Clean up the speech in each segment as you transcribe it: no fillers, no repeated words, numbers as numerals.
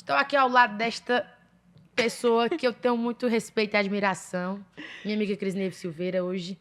Estou aqui ao lado desta pessoa que eu tenho muito respeito e admiração, minha amiga Crisneve Silveira, hoje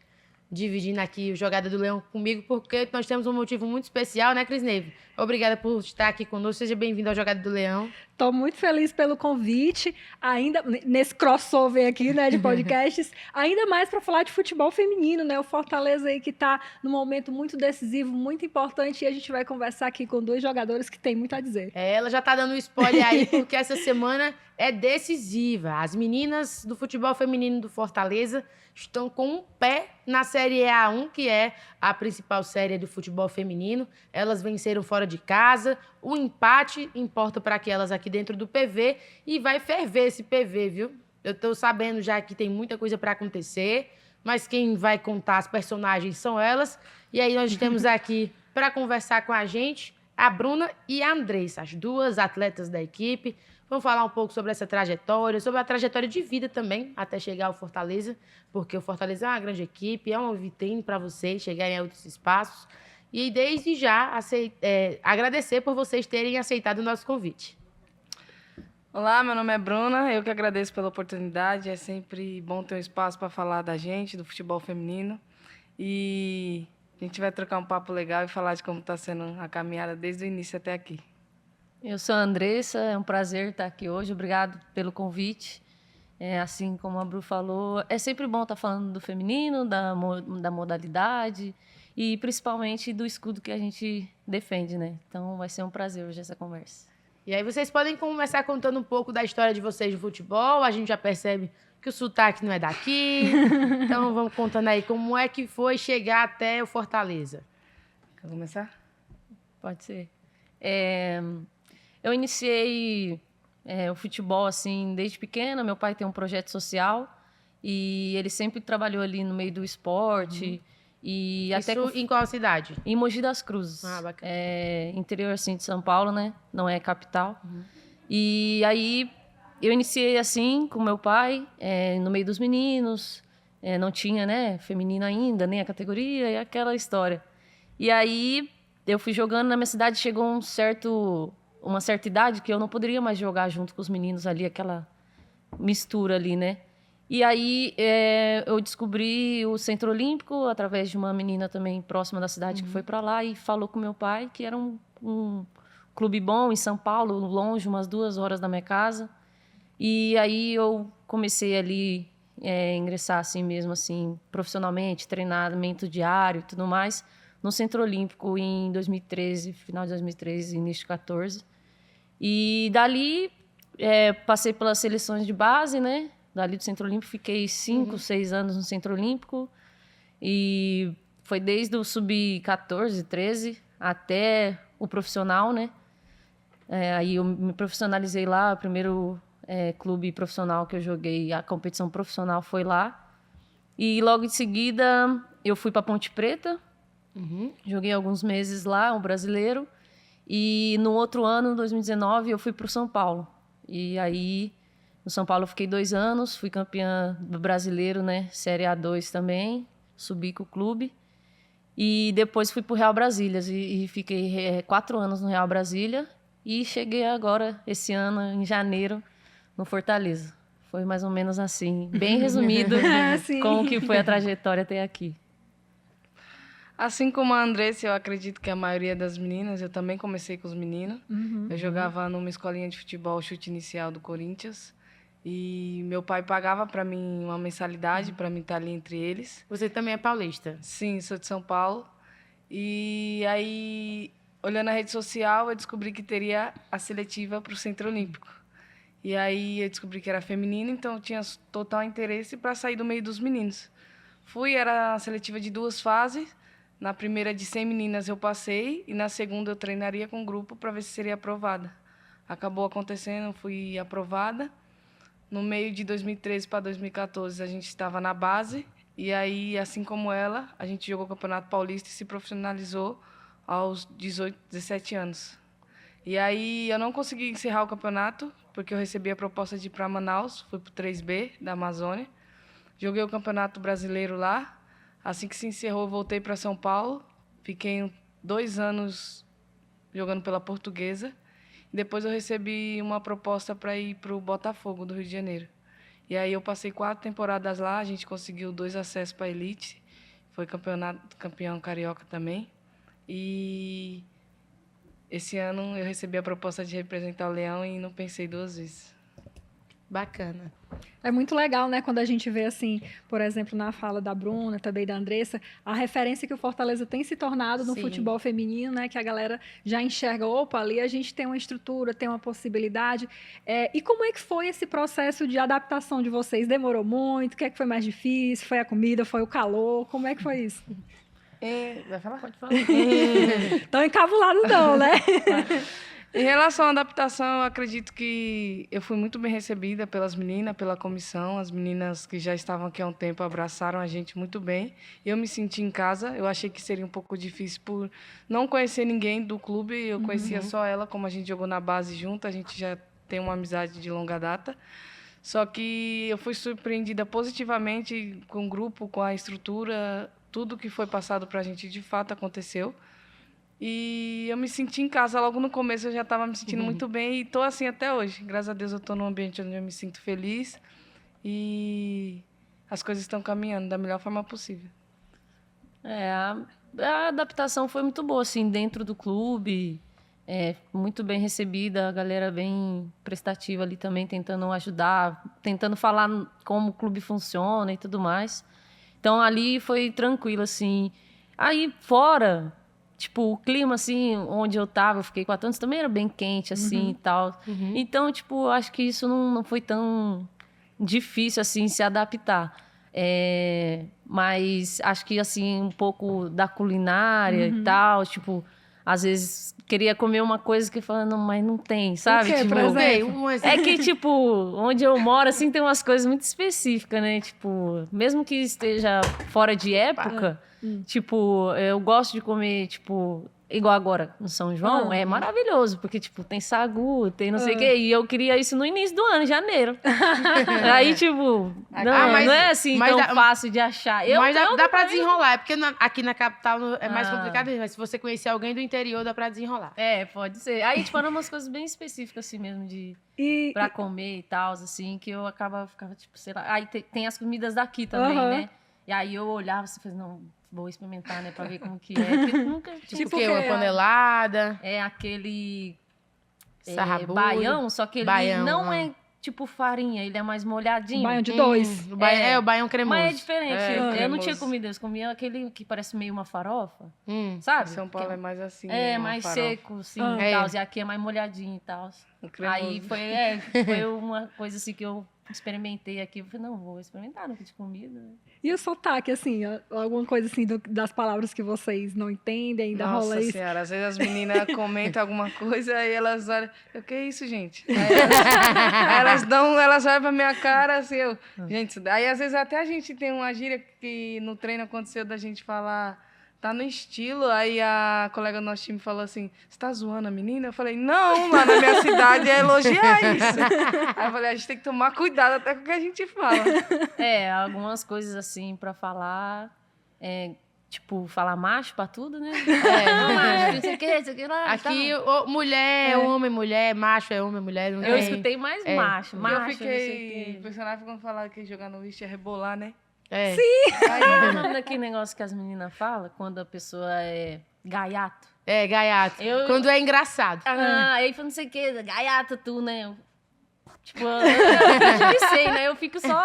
dividindo aqui o Jogada do Leão comigo, porque nós temos um motivo muito especial, né, Crisneve? Obrigada por estar aqui conosco, seja bem-vindo ao Jogada do Leão. Estou muito feliz pelo convite, ainda nesse crossover aqui, né, de podcasts, ainda mais para falar de futebol feminino, né, o Fortaleza aí que está num momento muito decisivo, muito importante, e a gente vai conversar aqui com dois jogadores que têm muito a dizer. Ela já tá dando um spoiler aí, porque essa semana é decisiva. As meninas do futebol feminino do Fortaleza estão com um pé na Série A1, que é a principal série do futebol feminino. Elas venceram fora de casa. O empate importa para que elas aqui dentro do PV e vai ferver esse PV, viu? Eu tô sabendo já que tem muita coisa para acontecer, mas quem vai contar as personagens são elas. E aí nós temos aqui para conversar com a gente a Bruna e a Andressa, as duas atletas da equipe. Vamos falar um pouco sobre essa trajetória, sobre a trajetória de vida também, até chegar ao Fortaleza, porque o Fortaleza é uma grande equipe, é uma vitrine para vocês chegarem a outros espaços. E desde já agradecer por vocês terem aceitado o nosso convite. Olá, meu nome é Bruna, eu que agradeço pela oportunidade. É sempre bom ter um espaço para falar da gente, do futebol feminino. E a gente vai trocar um papo legal e falar de como está sendo a caminhada desde o início até aqui. Eu sou a Andressa, é um prazer estar aqui hoje, obrigado pelo convite. Assim como a Bru falou, é sempre bom estar falando do feminino, da modalidade e principalmente do escudo que a gente defende, né? Então vai ser um prazer hoje essa conversa. E aí vocês podem começar contando um pouco da história de vocês no futebol, a gente já percebe que o sotaque não é daqui, então vamos contando aí como é que foi chegar até o Fortaleza. Quer começar? Pode ser. Eu iniciei o futebol assim desde pequena. Meu pai tem um projeto social e ele sempre trabalhou ali no meio do esporte. E Isso até em qual cidade? em Mogi das Cruzes. Ah, bacana. Interior assim de São Paulo, né? Não é capital. E aí eu iniciei assim com meu pai, no meio dos meninos. Não tinha, né, feminino ainda, nem a categoria e aquela história. E aí eu fui jogando na minha cidade, chegou uma certa idade que eu não poderia mais jogar junto com os meninos ali, aquela mistura ali, né? E aí eu descobri o Centro Olímpico através de uma menina também próxima da cidade que foi para lá e falou com meu pai que era um clube bom em São Paulo, longe, umas 2 horas da minha casa. E aí eu comecei ali ingressar assim mesmo, assim, profissionalmente, treinamento diário e tudo mais, no Centro Olímpico em 2013, final de 2013, início de 2014. E dali passei pelas seleções de base, né? Dali do Centro Olímpico, fiquei 5, 6 anos no Centro Olímpico. E foi desde o sub-14, 13, até o profissional, né? Aí eu me profissionalizei lá, o primeiro clube profissional que eu joguei, a competição profissional foi lá. E logo em seguida eu fui para Ponte Preta, joguei alguns meses lá, um brasileiro. E no outro ano, em 2019, eu fui para o São Paulo. E aí, no São Paulo, eu fiquei 2 anos, fui campeã do brasileiro, né? Série A2 também, subi com o clube. E depois fui para o Real Brasília e fiquei 4 anos no Real Brasília. E cheguei agora, esse ano, em janeiro, no Fortaleza. Foi mais ou menos assim, bem resumido, como que foi a trajetória até aqui. Assim como a Andressa, eu acredito que a maioria das meninas, eu também comecei com os meninos. Eu jogava numa escolinha de futebol, chute inicial do Corinthians. E meu pai pagava para mim uma mensalidade, para mim estar ali entre eles. Você também é paulista? Sim, sou de São Paulo. E aí, olhando a rede social, eu descobri que teria a seletiva para o Centro Olímpico. E aí eu descobri que era feminino, então eu tinha total interesse para sair do meio dos meninos. Era a seletiva de 2 fases. Na primeira de 100 meninas eu passei e na segunda eu treinaria com um grupo para ver se seria aprovada. Acabou acontecendo, fui aprovada. No meio de 2013 para 2014 a gente estava na base e aí, assim como ela, a gente jogou o Campeonato Paulista e se profissionalizou aos 18, 17 anos. E aí eu não consegui encerrar o campeonato porque eu recebi a proposta de ir para Manaus, fui para o 3B da Amazônia. Joguei o Campeonato Brasileiro lá. Assim que se encerrou, voltei para São Paulo. Fiquei 2 anos jogando pela Portuguesa. Depois eu recebi uma proposta para ir para o Botafogo, do Rio de Janeiro. E aí eu passei 4 temporadas lá, a gente conseguiu 2 acessos para a elite, foi campeão carioca também. E esse ano eu recebi a proposta de representar o Leão e não pensei 2 vezes. Bacana. É muito legal, né, quando a gente vê, assim, por exemplo, na fala da Bruna, também da Andressa, a referência que o Fortaleza tem se tornado no Sim. futebol feminino, né, que a galera já enxerga, opa, ali a gente tem uma estrutura, tem uma possibilidade. E como é que foi esse processo de adaptação de vocês? Demorou muito? O que é que foi mais difícil? Foi a comida? Foi o calor? Como é que foi isso? Vai falar? Pode falar. Tão encabulado não, né? Em relação à adaptação, eu acredito que eu fui muito bem recebida pelas meninas, pela comissão. As meninas que já estavam aqui há um tempo abraçaram a gente muito bem. Eu me senti em casa. Eu achei que seria um pouco difícil por não conhecer ninguém do clube. Eu conhecia só ela, como a gente jogou na base junto. A gente já tem uma amizade de longa data. Só que eu fui surpreendida positivamente com o grupo, com a estrutura. Tudo que foi passado para a gente, de fato, aconteceu. E eu me senti em casa. Logo no começo eu já estava me sentindo muito bem e estou assim até hoje. Graças a Deus eu estou num ambiente onde eu me sinto feliz e as coisas estão caminhando da melhor forma possível. A adaptação foi muito boa, assim, dentro do clube. Muito bem recebida, a galera bem prestativa ali também, tentando ajudar, tentando falar como o clube funciona e tudo mais. Então, ali foi tranquilo, assim. Aí, fora, tipo, o clima, assim, onde eu tava, eu fiquei 4 anos, também era bem quente, assim, e tal. Então, tipo, acho que isso não foi tão difícil, assim, se adaptar. Mas acho que, assim, um pouco da culinária e tal, tipo, às vezes queria comer uma coisa que fala, não, mas não tem, sabe? O quê, Tipo, por exemplo? é que, tipo, onde eu moro, assim, tem umas coisas muito específicas, né? Tipo, mesmo que esteja fora de época, tipo, eu gosto de comer, tipo, igual agora no São João, é maravilhoso, porque, tipo, tem sagu, tem não sei o quê, e eu queria isso no início do ano, em janeiro. Aí, tipo, não é assim tão fácil de achar. Mas dá pra desenrolar, é porque aqui na capital é mais complicado, mas se você conhecer alguém do interior, dá pra desenrolar. Pode ser. Aí, tipo, eram umas coisas bem específicas, assim mesmo, pra comer e tal, assim, que eu ficava, tipo, sei lá. Aí tem as comidas daqui também, né? E aí eu olhava assim, falei, não, vou experimentar, né, pra ver como que é. Porque nunca... Tipo o quê? Uma panelada? É aquele Sarrabulho. baião, só que ele Baião, não é tipo farinha, ele é mais molhadinho. Baião de 2. O baião cremoso. Mas é diferente. Eu não cremoso. tinha comido isso. Comia aquele que parece meio uma farofa, sabe? São Paulo é mais assim. Mais farofa. seco, sim, e tal. E aqui é mais molhadinho e tal. Aí foi uma coisa assim que eu experimentei aqui. Eu falei, não, vou experimentar, nunca tinha comida. E o sotaque, assim, alguma coisa assim das palavras que vocês não entendem, ainda rola Nossa isso? senhora, às vezes as meninas comentam alguma coisa e elas olham, o que é isso, gente? Aí elas olham pra minha cara assim, gente, aí às vezes até a gente tem uma gíria que no treino aconteceu da gente falar, tá no estilo, aí a colega do nosso time falou assim, você tá zoando a menina? Eu falei, não, lá na minha cidade é elogiar isso. Aí eu falei, a gente tem que tomar cuidado até com o que a gente fala. Algumas coisas assim pra falar, tipo, falar macho pra tudo, né? Não, macho, não sei o que lá. Aqui, mulher é homem, mulher, macho é homem, mulher não tem. Eu escutei mais macho, Eu não sei o fiquei, quê. o personagem quando falava que jogar no lixo é rebolar, né? Sim! Aí, qual é o nome daquele negócio que as meninas falam quando a pessoa é gaiato? É, gaiato. Quando é engraçado. Aí foi não sei o que, gaiato tu, né? Tipo, eu não sei, né? Eu fico só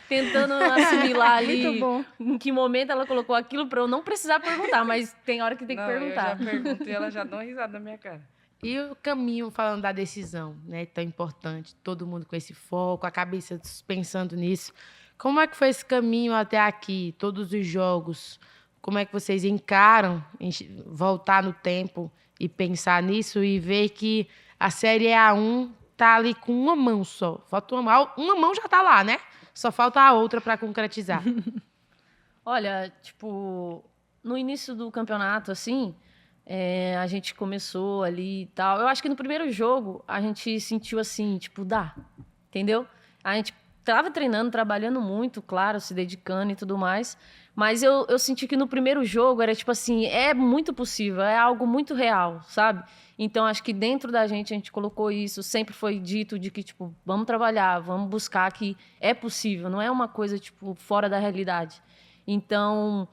tentando assimilar ali Muito bom. em que momento ela colocou aquilo pra eu não precisar perguntar, mas tem hora que tem que perguntar. Eu já pergunto e ela já dá uma risada na minha cara. E o caminho, falando da decisão, né? Tão importante, todo mundo com esse foco, a cabeça pensando nisso. Como é que foi esse caminho até aqui, todos os jogos? Como é que vocês encaram voltar no tempo e pensar nisso e ver que a Série A1 tá ali com uma mão só? Falta uma mão já tá lá, né? Só falta a outra para concretizar. Olha, tipo, no início do campeonato, assim, a gente começou ali e tal. Eu acho que no primeiro jogo a gente sentiu assim, tipo, entendeu? A gente tava treinando, trabalhando muito, claro, se dedicando e tudo mais. Mas eu senti que no primeiro jogo era tipo assim, é muito possível, é algo muito real, sabe? Então, acho que dentro da gente, a gente colocou isso, sempre foi dito de que, tipo, vamos trabalhar, vamos buscar que é possível, não é uma coisa, tipo, fora da realidade. Então,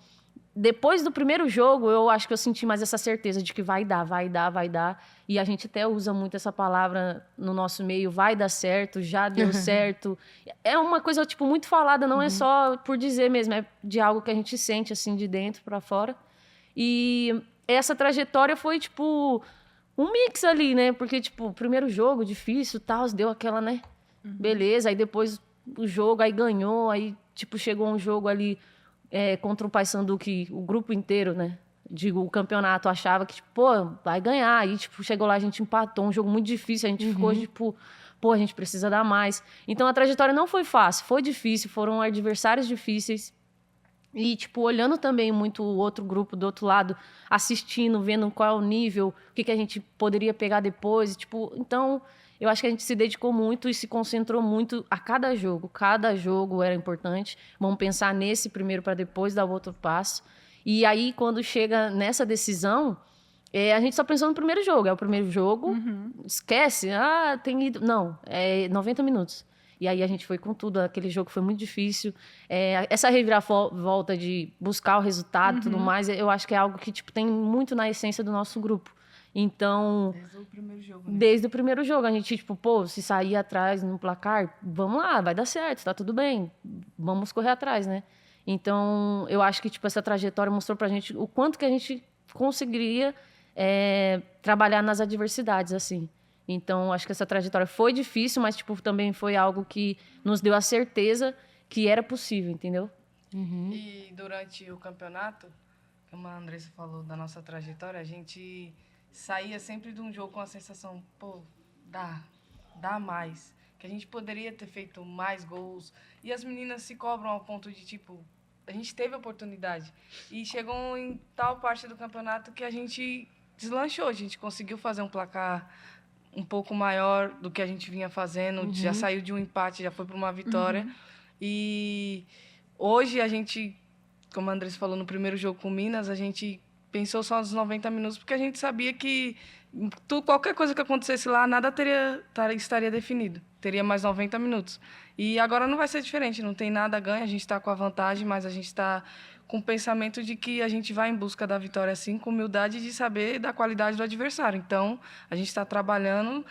depois do primeiro jogo, eu acho que eu senti mais essa certeza de que vai dar, vai dar, vai dar. E a gente até usa muito essa palavra no nosso meio, vai dar certo, já deu certo. É uma coisa, tipo, muito falada, não é só por dizer mesmo, é de algo que a gente sente, assim, de dentro para fora. E essa trajetória foi, tipo, um mix ali, né? Porque, tipo, primeiro jogo, difícil, tal, deu aquela, né? Beleza, aí depois o jogo, aí ganhou, aí, tipo, chegou um jogo ali contra o Paysandu que o grupo inteiro, né? Digo, o campeonato achava que, tipo, pô, vai ganhar. Aí, tipo, chegou lá, a gente empatou, um jogo muito difícil, a gente ficou, tipo, pô, a gente precisa dar mais. Então, a trajetória não foi fácil, foi difícil, foram adversários difíceis. E, tipo, olhando também muito o outro grupo do outro lado, assistindo, vendo qual é o nível, o que a gente poderia pegar depois. Tipo, então, eu acho que a gente se dedicou muito e se concentrou muito a cada jogo. Cada jogo era importante. Vamos pensar nesse primeiro para depois dar o outro passo. E aí, quando chega nessa decisão, a gente só pensou no primeiro jogo. É o primeiro jogo, esquece, tem ido. Não, é 90 minutos. E aí a gente foi com tudo, aquele jogo foi muito difícil. Essa reviravolta de buscar o resultado e tudo mais, eu acho que é algo que tipo, tem muito na essência do nosso grupo. Então, Desde o primeiro jogo, né? desde o primeiro jogo, a gente, tipo, pô, se sair atrás no placar, vamos lá, vai dar certo, tá tudo bem, vamos correr atrás, né? Então, eu acho que, tipo, essa trajetória mostrou pra gente o quanto que a gente conseguiria trabalhar nas adversidades, assim. Então, acho que essa trajetória foi difícil, mas, tipo, também foi algo que nos deu a certeza que era possível, entendeu? E durante o campeonato, como a Andressa falou da nossa trajetória, a gente saía sempre de um jogo com a sensação, pô, dá mais. Que a gente poderia ter feito mais gols. E as meninas se cobram ao ponto de, tipo, a gente teve oportunidade. E chegou em tal parte do campeonato que a gente deslanchou. A gente conseguiu fazer um placar um pouco maior do que a gente vinha fazendo. Já saiu de um empate, já foi para uma vitória. E hoje a gente, como a Andressa falou no primeiro jogo com o Minas, a gente pensou só nos 90 minutos, porque a gente sabia que qualquer coisa que acontecesse lá, nada estaria definido. Teria mais 90 minutos. E agora não vai ser diferente, não tem nada a ganho, a gente está com a vantagem, mas a gente está com o pensamento de que a gente vai em busca da vitória, assim, com humildade de saber da qualidade do adversário. Então, a gente está trabalhando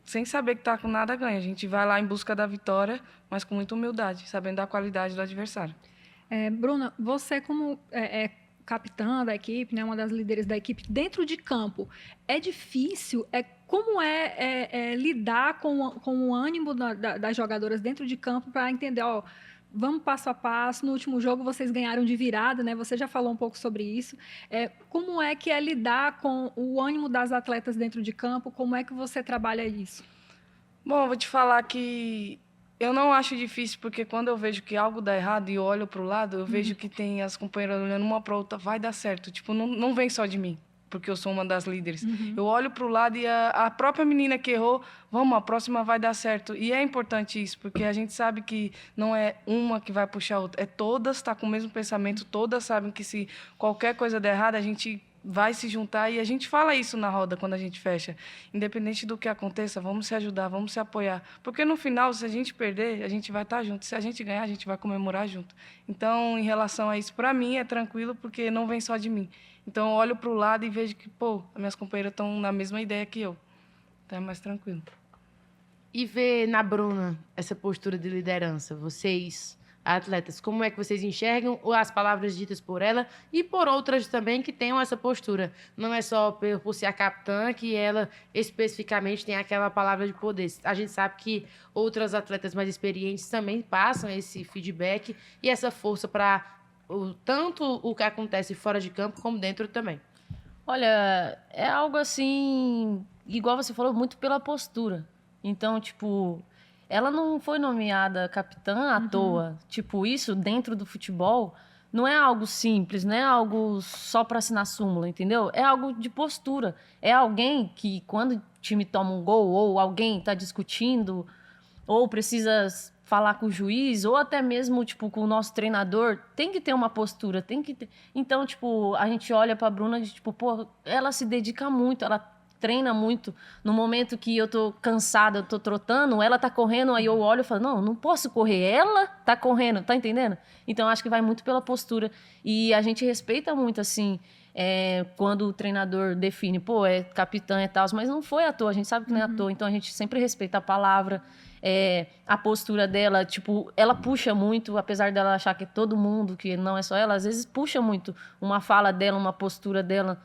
sem saber que está com nada a ganho. A gente vai lá em busca da vitória, mas com muita humildade, sabendo da qualidade do adversário. Bruna, você como capitã da equipe, né, uma das líderes da equipe, dentro de campo, é difícil? Como lidar com o ânimo das jogadoras dentro de campo para entender, ó, vamos passo a passo, no último jogo vocês ganharam de virada, né? Você já falou um pouco sobre isso. Como é que é lidar com o ânimo das atletas dentro de campo? Como é que você trabalha isso? Bom, eu vou te falar que eu não acho difícil, porque quando eu vejo que algo dá errado e eu olho para o lado, eu vejo que tem as companheiras olhando uma para outra, vai dar certo. Tipo, não vem só de mim, porque eu sou uma das líderes. Eu olho para o lado e a própria menina que errou, vamos, a próxima vai dar certo. E é importante isso, porque a gente sabe que não é uma que vai puxar a outra, todas tá com o mesmo pensamento, todas sabem que se qualquer coisa der errado, a gente vai se juntar, e a gente fala isso na roda quando a gente fecha. Independente do que aconteça, vamos se ajudar, vamos se apoiar. Porque no final, se a gente perder, a gente vai estar junto. Se a gente ganhar, a gente vai comemorar junto. Então, em relação a isso, para mim é tranquilo, porque não vem só de mim. Então, eu olho para o lado e vejo que, pô, as minhas companheiras estão na mesma ideia que eu. Então, é mais tranquilo. E ver na Bruna essa postura de liderança, vocês, atletas, como é que vocês enxergam as palavras ditas por ela e por outras também que tenham essa postura? Não é só por ser a capitã que ela especificamente tem aquela palavra de poder. A gente sabe que outras atletas mais experientes também passam esse feedback e essa força para tanto o que acontece fora de campo como dentro também. Olha, é algo assim, igual você falou, muito pela postura. Então, tipo, ela não foi nomeada capitã à toa. Tipo, isso dentro do futebol não é algo simples, não é algo só para assinar súmula, entendeu? É algo de postura. É alguém que, quando o time toma um gol, ou alguém está discutindo, ou precisa falar com o juiz, ou até mesmo, tipo, com o nosso treinador, tem que ter uma postura, tem que ter... Então, tipo, a gente olha pra Bruna de, tipo, pô, ela se dedica muito, ela treina muito. No momento que eu tô cansada, eu tô trotando, ela tá correndo, aí eu olho e falo, não posso correr, ela tá correndo, tá entendendo? Então, acho que vai muito pela postura. E a gente respeita muito, assim, quando o treinador define, pô, é capitã e tal, mas não foi à toa, a gente sabe que não é à toa, então a gente sempre respeita a palavra, a postura dela, tipo, ela puxa muito, apesar dela achar que é todo mundo, que não é só ela, às vezes puxa muito uma fala dela, uma postura dela,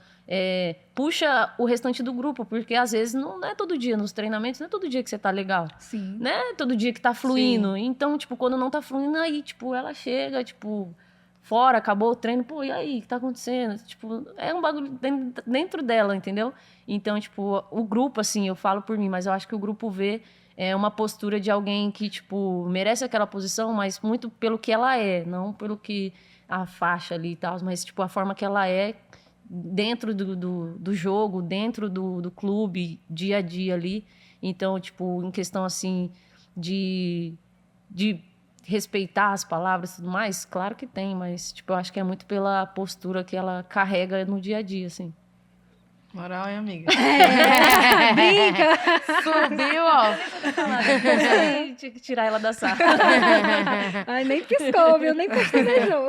puxa o restante do grupo, porque às vezes não é todo dia, nos treinamentos não é todo dia que você tá legal. Sim. Não é todo dia que tá fluindo. Sim. Então, tipo, quando não tá fluindo, aí, tipo, ela chega, tipo, fora, acabou o treino, pô, e aí, o que tá acontecendo? Tipo, é um bagulho dentro dela, entendeu? Então, tipo, o grupo, assim, eu falo por mim, mas eu acho que o grupo vê uma postura de alguém que, tipo, merece aquela posição, mas muito pelo que ela é, não pelo que a faixa ali e tal, mas, tipo, a forma que ela é dentro do jogo, dentro do clube, dia a dia ali. Então, tipo, em questão, assim, de respeitar as palavras e tudo mais, claro que tem, mas, tipo, eu acho que é muito pela postura que ela carrega no dia a dia, assim. Moral, hein, amiga? Brinca! Subiu, ó. Tinha que tirar ela da sala. Ai, nem piscou, viu? Nem pestanejou.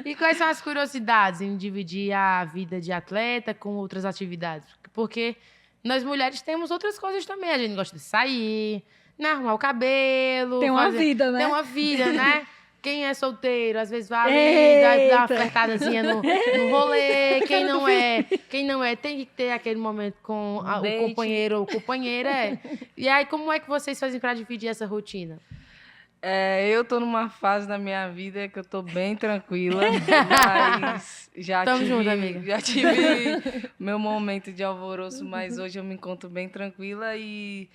E quais são as curiosidades em dividir a vida de atleta com outras atividades? Porque nós mulheres temos outras coisas também. A gente gosta de sair, né? Arrumar o cabelo. Tem uma vida, né? Tem uma vida, né? Quem é solteiro, às vezes vai ali, dá uma flertadazinha no rolê. Quem não é, tem que ter aquele momento com o companheiro ou companheira. E aí, como é que vocês fazem para dividir essa rotina? Eu tô numa fase da minha vida que eu tô bem tranquila, mas Tamo junto, amiga. já tive meu momento de alvoroço, mas hoje eu me encontro bem tranquila e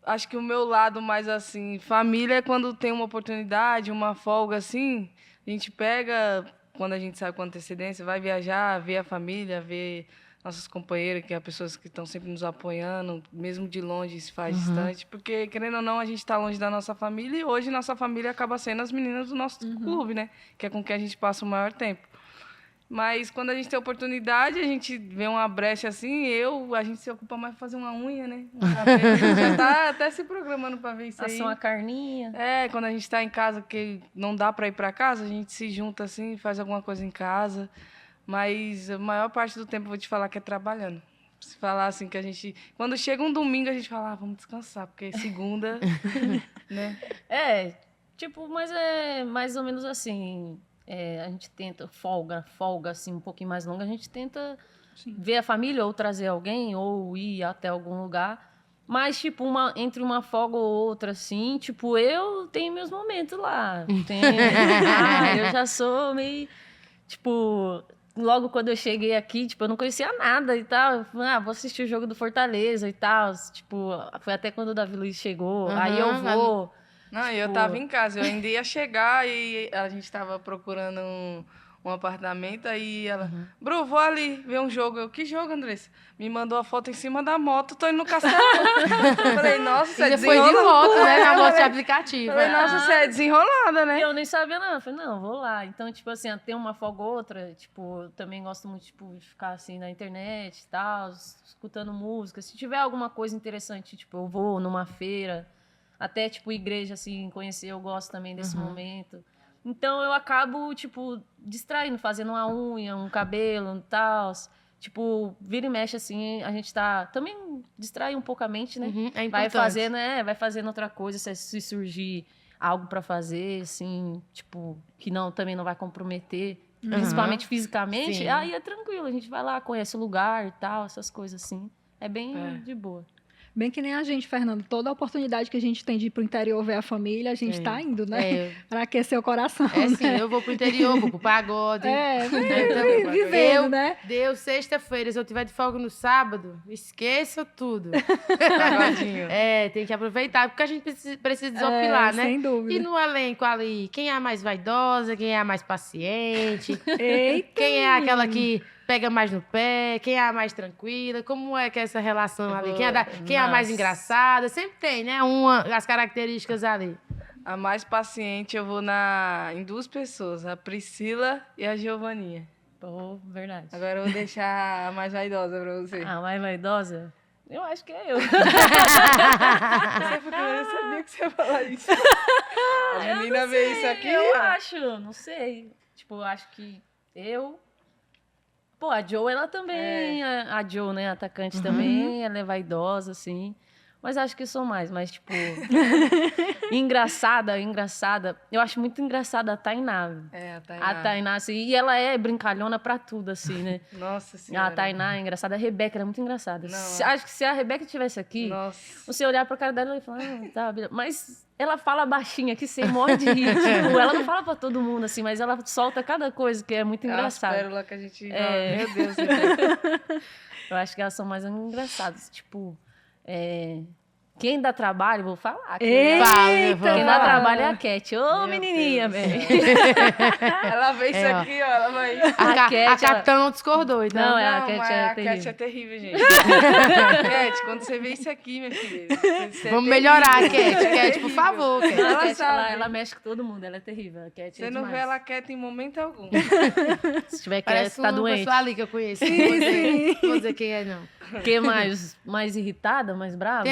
acho que o meu lado mais, assim, família é quando tem uma oportunidade, uma folga, assim, a gente pega, quando a gente sabe com antecedência, vai viajar, ver a família, ver nossas companheiras, que são pessoas que estão sempre nos apoiando, mesmo de longe, se faz distante, porque, querendo ou não, a gente está longe da nossa família e hoje nossa família acaba sendo as meninas do nosso clube, né? Que é com quem a gente passa o maior tempo. Mas quando a gente tem oportunidade, a gente vê uma brecha assim, a gente se ocupa mais pra fazer uma unha, né? Um cabelo, a gente já tá até se programando para ver isso aí. Assar uma carninha. Quando a gente tá em casa, que não dá para ir para casa, a gente se junta assim, faz alguma coisa em casa. Mas a maior parte do tempo eu vou te falar que é trabalhando. Se falar assim que a gente... Quando chega um domingo, a gente fala, vamos descansar, porque segunda, né? Tipo, mas é mais ou menos assim... a gente tenta, folga assim, um pouquinho mais longa, a gente tenta ver a família, ou trazer alguém, ou ir até algum lugar. Mas, tipo, entre uma folga ou outra, assim, tipo, eu tenho meus momentos lá. Eu já sou meio... Tipo, logo quando eu cheguei aqui, tipo, eu não conhecia nada e tal. Eu falei, vou assistir o jogo do Fortaleza e tal. Tipo, foi até quando o Davi Luiz chegou. Aí eu vou... Não, eu tava em casa, eu ainda ia chegar e a gente tava procurando um apartamento, aí ela, Bru, vou ali ver um jogo. Eu, que jogo, Andressa? Me mandou a foto em cima da moto, tô indo no Castelo. Falei, nossa, você é foi de moto, né? Na moto de aplicativo. Falei, nossa, você é desenrolada, né? Eu nem sabia, não. Eu falei, não, vou lá. Então, tipo assim, tem uma folga ou outra, tipo, eu também gosto muito, tipo, de ficar assim na internet e tal, escutando música. Se tiver alguma coisa interessante, tipo, eu vou numa feira. Até, tipo, igreja, assim, conhecer, eu gosto também desse momento. Então, eu acabo, tipo, distraindo, fazendo uma unha, um cabelo e tal. Tipo, vira e mexe, assim, a gente tá... Também distrai um pouco a mente, né? É importante. Vai fazendo outra coisa, se surgir algo pra fazer, assim, tipo, que também não vai comprometer, principalmente fisicamente. Sim. Aí é tranquilo, a gente vai lá, conhece o lugar e tal, essas coisas assim. É bem de boa. Bem que nem a gente, Fernando. Toda a oportunidade que a gente tem de ir pro interior ver a família, a gente tá indo, né? Para aquecer o coração. Sim, eu vou pro interior, vou pro pagode. Vivendo, né? Deu sexta-feira, se eu tiver de folga no sábado, esqueça tudo. Pagodinho. Tem que aproveitar, porque a gente precisa desopilar, né? Sem dúvida. E no elenco ali, quem é a mais vaidosa, quem é a mais paciente, Eita. quem é aquela que pega mais no pé, quem é a mais tranquila, como é que é essa relação ali? Quem é a mais engraçada? Sempre tem, né? As características ali. A mais paciente eu vou em 2 pessoas, a Priscila e a Giovaninha. Pô, verdade. Agora eu vou deixar a mais vaidosa pra você. A mais vaidosa? Eu acho que é eu. Você porque eu não sabia que você ia falar isso. A menina vê isso aqui. Eu ó. acho, não sei. Tipo, eu acho que eu... Pô, a Joe, ela também... A Joe, né, a atacante também, ela é vaidosa, assim. Mas acho que sou mais, mas, tipo... engraçada. Eu acho muito engraçada a Tainá. É, a Tainá. A Tainá, assim, e ela é brincalhona pra tudo, assim, né? Nossa Senhora. A Tainá é engraçada, a Rebeca ela é muito engraçada. Não, Acho que se a Rebeca estivesse aqui, Nossa. você olhar pra cara dela e falar, tá, beleza. Mas ela fala baixinho aqui, você morre de rir. Tipo, ela não fala pra todo mundo, assim, mas ela solta cada coisa que é muito engraçada. As pérolas que a gente... É. Meu Deus, Rebeca. Eu acho que elas são mais engraçadas. Tipo, quem dá trabalho, vou falar. Eita, Quem dá fala. trabalho é a Cat. Ô, Meu menininha, Deus do velho. Ela vê isso aqui, ó, ela vai... A Cat, ela- Capitã não discordou, então. Não, a Não, Cat mas é a terrível. Cat é terrível, gente. Cat, quando você vê isso aqui, minha filha... você é Vamos terrível. melhorar, Cat. Você é Cat, por terrível. favor, Cat. Não, a Ela Cat, sabe. ela mexe com todo mundo, ela é terrível. A Cat Você é não demais. vê ela quieta em momento algum. Se tiver Parece quieta, tá uma doente. pessoa ali que eu conheço. Não vou dizer quem é, não. Quem é mais irritada, mais brava?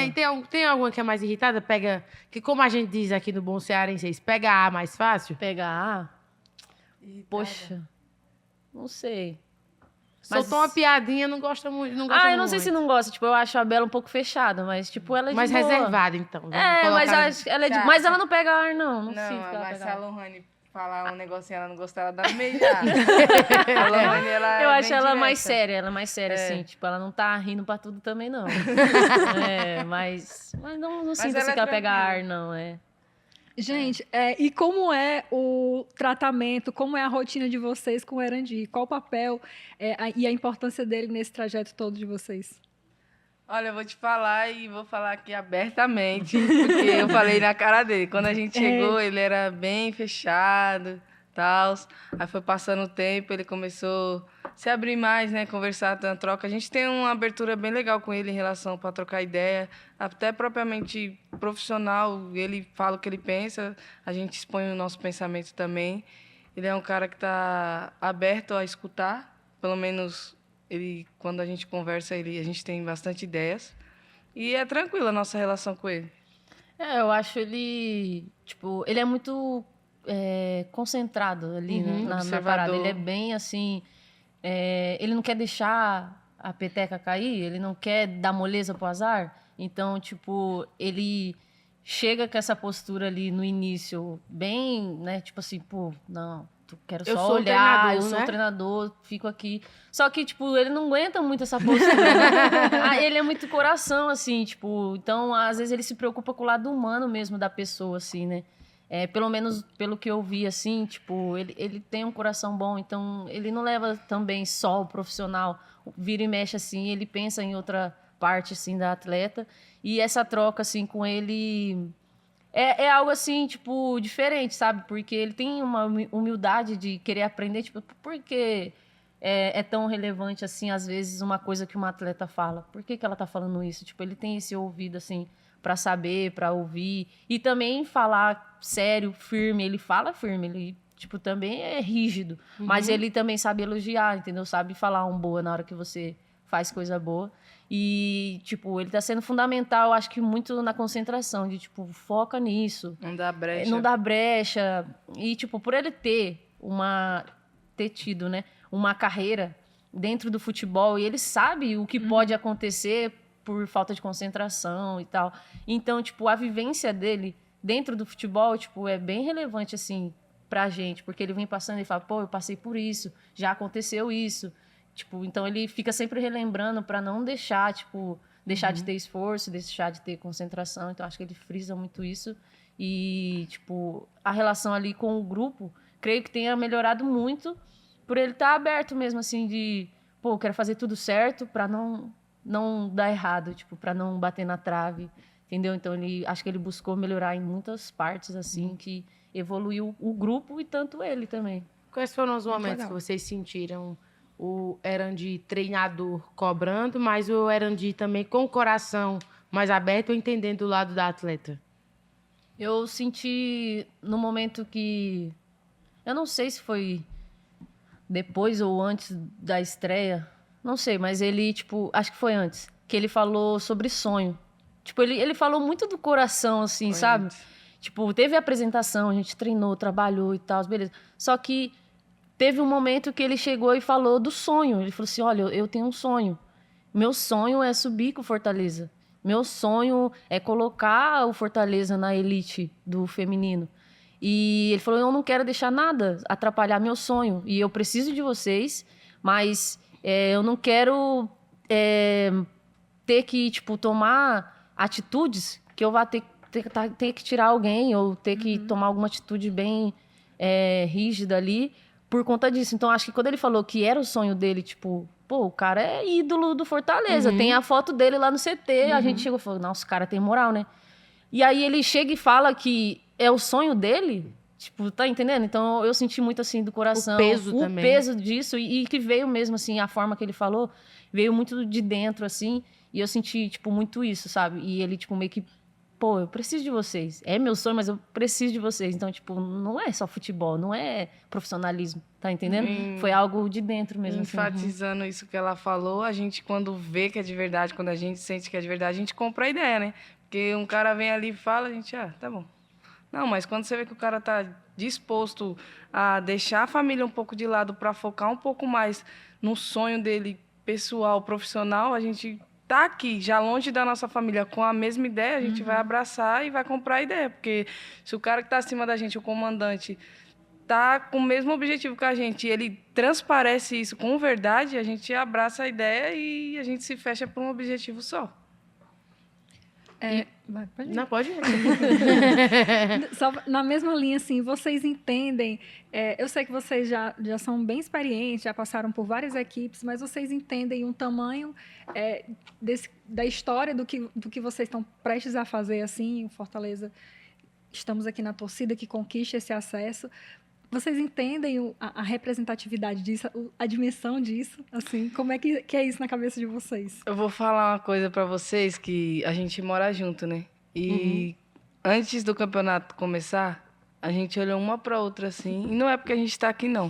Tem alguma que é mais irritada? Pega... Que como a gente diz aqui no Bom Cearense, pega a mais fácil? Pega A? Poxa, não sei. Mas- Soltou uma piadinha, não gosta muito. Não gosta Eu não sei se não gosta. Tipo, eu acho a Bela um pouco fechada, mas, tipo, ela é de mais boa. reservada, então. Vamos É, colocar mas assim. ela é de... Chata. Mas ela não pega ar, não. Não, Não, sinto que ela mas se pega a ar. Lohane falar um negocinho ela não gostar, ela dá um beijo. A Lohane, ela Eu é acho bem ela mais direta. séria, É. assim. Tipo, ela não tá rindo pra tudo também, não. Mas não sinto ela assim é que ela pega tranquila. ar, não. Gente, e como é o tratamento, como é a rotina de vocês com o Erandi? Qual o papel e a importância dele nesse trajeto todo de vocês? Olha, eu vou te falar e vou falar aqui abertamente, porque eu falei na cara dele. Quando a gente chegou, ele era bem fechado, tal. Aí foi passando o tempo, ele começou a se abrir mais, né, conversar, ter uma troca. A gente tem uma abertura bem legal com ele em relação para trocar ideia, até propriamente profissional. Ele fala o que ele pensa, a gente expõe o nosso pensamento também. Ele é um cara que está aberto a escutar, pelo menos ele, quando a gente conversa, a gente tem bastante ideias. E é tranquila a nossa relação com ele. Eu acho ele... Tipo, ele é muito concentrado ali, né, na observador. parada. Ele é bem, assim... ele não quer deixar a peteca cair, ele não quer dar moleza pro azar. Então, tipo, ele chega com essa postura ali no início, bem, né? Tipo assim, pô, não, quero Eu só sou o olhar, treinador, eu sou né? o treinador, fico aqui. Só que, tipo, ele não aguenta muito essa postura, né? Ele é muito coração, assim, tipo, então, às vezes ele se preocupa com o lado humano mesmo da pessoa, assim, né? Pelo menos pelo que eu vi, assim, tipo, ele tem um coração bom, então ele não leva também só o profissional, vira e mexe, assim, ele pensa em outra parte, assim, da atleta, e essa troca, assim, com ele é algo, assim, tipo, diferente, sabe? Porque ele tem uma humildade de querer aprender, tipo, por que é tão relevante, assim, às vezes, uma coisa que uma atleta fala? Por que ela tá falando isso? Tipo, ele tem esse ouvido, assim, para saber, para ouvir, e também falar sério, firme. Ele fala firme, ele tipo também é rígido, mas ele também sabe elogiar, entendeu? Sabe falar um boa na hora que você faz coisa boa. E tipo, ele tá sendo fundamental, acho que muito na concentração, de tipo, foca nisso. Não dá brecha. Não dá brecha. E tipo, por ele ter tido, né, uma carreira dentro do futebol, e ele sabe o que pode acontecer por falta de concentração e tal. Então, tipo, a vivência dele dentro do futebol, tipo, é bem relevante, assim, pra gente. Porque ele vem passando e fala, pô, eu passei por isso, já aconteceu isso. Tipo, então ele fica sempre relembrando pra não deixar, tipo, deixar de ter esforço, deixar de ter concentração. Então, acho que ele frisa muito isso. E, tipo, a relação ali com o grupo, creio que tenha melhorado muito por ele estar aberto mesmo, assim, de, pô, eu quero fazer tudo certo pra não dar errado, tipo, para não bater na trave, entendeu? Então, acho que ele buscou melhorar em muitas partes, assim, que evoluiu o grupo e tanto ele também. Quais foram os momentos legal. que vocês sentiram o Erandi treinador cobrando, mas o Erandi também com o coração mais aberto, entendendo o lado da atleta? Eu senti no momento que... Eu não sei se foi depois ou antes da estreia. Não sei, mas ele, tipo... Acho que foi antes. Que ele falou sobre sonho. Tipo, ele falou muito do coração, assim, Foi sabe? antes. Tipo, teve a apresentação, a gente treinou, trabalhou e tal, beleza. Só que teve um momento que ele chegou e falou do sonho. Ele falou assim, olha, eu tenho um sonho. Meu sonho é subir com o Fortaleza. Meu sonho é colocar o Fortaleza na elite do feminino. E ele falou, eu não quero deixar nada atrapalhar meu sonho. E eu preciso de vocês, mas eu não quero ter que, tipo, tomar atitudes que eu vá ter que tirar alguém ou ter que tomar alguma atitude bem rígida ali por conta disso. Então, acho que quando ele falou que era o sonho dele, tipo, pô, o cara é ídolo do Fortaleza, tem a foto dele lá no CT, a gente chegou e falou, nossa, o cara tem moral, né? E aí ele chega e fala que é o sonho dele, tipo, tá entendendo? Então, eu senti muito, assim, do coração. O peso também. Peso disso e que veio mesmo, assim, a forma que ele falou, veio muito de dentro, assim, e eu senti, tipo, muito isso, sabe? E ele, tipo, meio que pô, eu preciso de vocês. É meu sonho, mas eu preciso de vocês. Então, tipo, não é só futebol, não é profissionalismo, tá entendendo? Foi algo de dentro mesmo. Enfatizando isso que ela falou, a gente, quando vê que é de verdade, quando a gente sente que é de verdade, a gente compra a ideia, né? Porque um cara vem ali e fala, a gente, tá bom. Não, mas quando você vê que o cara tá disposto a deixar a família um pouco de lado para focar um pouco mais no sonho dele pessoal, profissional, a gente tá aqui, já longe da nossa família, com a mesma ideia, a gente vai abraçar e vai comprar a ideia. Porque se o cara que tá acima da gente, o comandante, tá com o mesmo objetivo que a gente e ele transparece isso com verdade, a gente abraça a ideia e a gente se fecha por um objetivo só. Pode ir. Não, pode ir. Só na mesma linha, assim, vocês entendem, eu sei que vocês já são bem experientes, já passaram por várias equipes, mas vocês entendem um tamanho da história do que vocês estão prestes a fazer, assim, o Fortaleza, estamos aqui na torcida que conquista esse acesso. Vocês entendem a representatividade disso, a dimensão disso? Assim, como é que é isso na cabeça de vocês? Eu vou falar uma coisa para vocês, que a gente mora junto, né? E antes do campeonato começar, a gente olhou uma para outra assim, e não é porque a gente está aqui, não.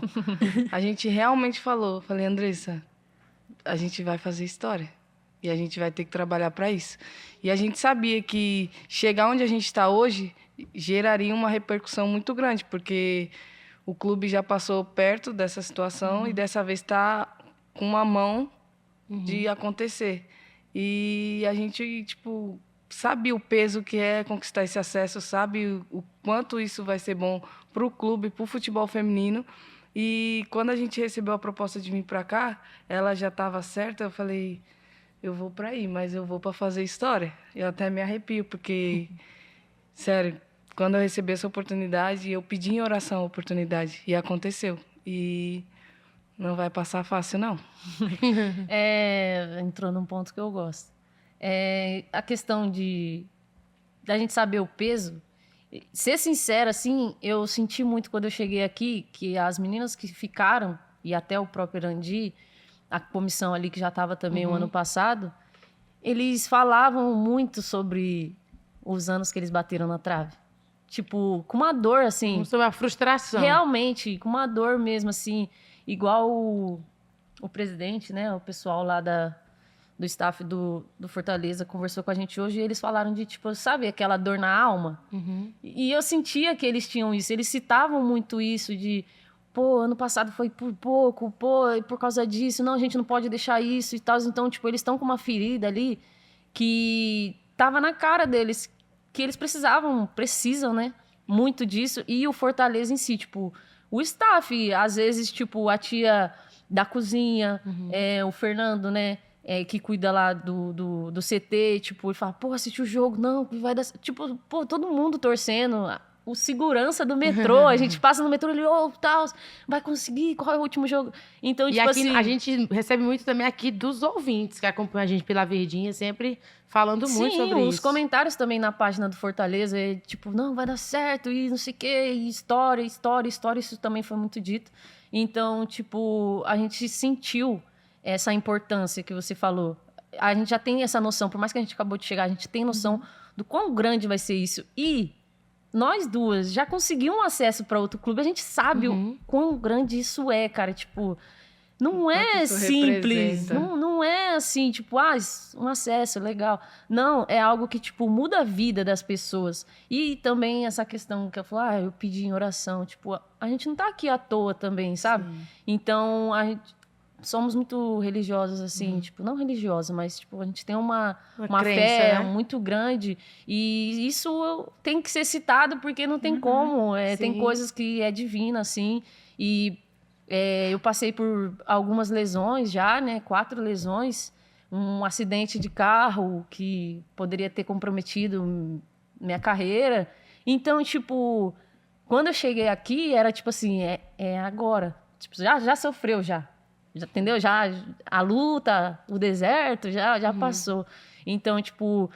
A gente realmente falou, falei, Andressa, a gente vai fazer história. E a gente vai ter que trabalhar para isso. E a gente sabia que chegar onde a gente está hoje geraria uma repercussão muito grande, porque o clube já passou perto dessa situação e dessa vez está com uma mão de acontecer. E a gente, tipo, sabe o peso que é conquistar esse acesso, sabe o quanto isso vai ser bom para o clube, para o futebol feminino. E quando a gente recebeu a proposta de vir para cá, ela já estava certa, eu falei, eu vou para aí, mas eu vou para fazer história. Eu até me arrepio, porque, sério, quando eu recebi essa oportunidade, eu pedi em oração a oportunidade, e aconteceu. E não vai passar fácil, não. Entrou num ponto que eu gosto. A questão da gente saber o peso. Ser sincera, assim, eu senti muito quando eu cheguei aqui que as meninas que ficaram, e até o próprio Erandi, a comissão ali que já estava também o ano passado, eles falavam muito sobre os anos que eles bateram na trave. Tipo, com uma dor, assim... Sobre a frustração. Realmente, com uma dor mesmo, assim, igual o presidente, né, o pessoal lá do staff do Fortaleza conversou com a gente hoje e eles falaram de, tipo, sabe, aquela dor na alma? E eu sentia que eles tinham isso, eles citavam muito isso de, pô, ano passado foi por pouco, pô, e por causa disso, não, a gente não pode deixar isso e tal. Então, tipo, eles estão com uma ferida ali que tava na cara deles, que eles precisam, né, muito disso. E o Fortaleza em si, tipo, o staff, às vezes, tipo, a tia da cozinha, o Fernando, né, que cuida lá do CT, tipo, ele fala, pô, assiste o jogo, não, vai dar... Tipo, pô, todo mundo torcendo, o segurança do metrô, a gente passa no metrô, ele, tal, vai conseguir, qual é o último jogo? Então, E tipo aqui assim... a gente recebe muito também aqui dos ouvintes que acompanham a gente pela Verdinha, sempre falando muito sobre Sim, isso. os comentários também na página do Fortaleza, tipo, não, vai dar certo, e não sei o quê, e história, isso também foi muito dito. Então, tipo, a gente sentiu essa importância que você falou. A gente já tem essa noção, por mais que a gente acabou de chegar, a gente tem noção do quão grande vai ser isso. E nós duas já conseguimos um acesso para outro clube, a gente sabe o quão grande isso é, cara. Tipo, não é simples. Não é assim, tipo, um acesso, legal. Não, é algo que, tipo, muda a vida das pessoas. E também essa questão que eu falo, eu pedi em oração. Tipo, a gente não tá aqui à toa também, sabe? Sim. Então, a gente... somos muito religiosos, assim, tipo, não religiosos, mas tipo, a gente tem uma crença, fé, né? Muito grande, e isso tem que ser citado porque não tem como, tem coisas que é divina, assim, e eu passei por algumas lesões já, né, 4 lesões, um acidente de carro que poderia ter comprometido minha carreira, então, tipo, quando eu cheguei aqui, era tipo assim, agora, tipo, já sofreu, já, entendeu? Já a luta, o deserto, já passou. Então, tipo,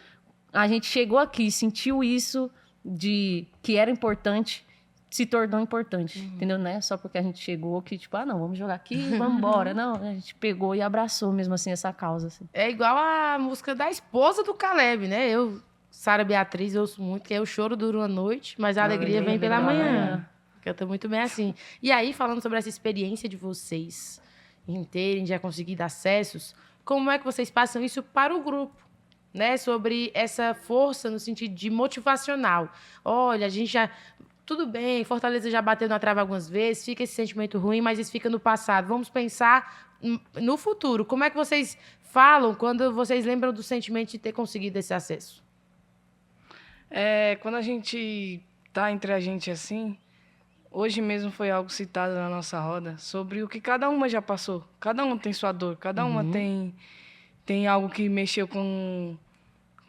a gente chegou aqui, sentiu isso de que era importante, se tornou importante, entendeu? Não é só porque a gente chegou que, tipo, não, vamos jogar aqui, vamos embora. Não, a gente pegou e abraçou mesmo assim essa causa. Assim. É igual a música da esposa do Caleb, né? Sara Beatriz, eu ouço muito, que é o choro dura uma noite, mas a alegria vem pela manhã. Canta muito bem assim. E aí, falando sobre essa experiência de vocês em terem, já conseguido acessos, como é que vocês passam isso para o grupo, né? Sobre essa força no sentido de motivacional. Olha, a gente já... Tudo bem, Fortaleza já bateu na trave algumas vezes, fica esse sentimento ruim, mas isso fica no passado. Vamos pensar no futuro. Como é que vocês falam quando vocês lembram do sentimento de ter conseguido esse acesso? Quando a gente tá entre a gente assim... Hoje mesmo foi algo citado na nossa roda sobre o que cada uma já passou. Cada uma tem sua dor, cada uma tem algo que mexeu com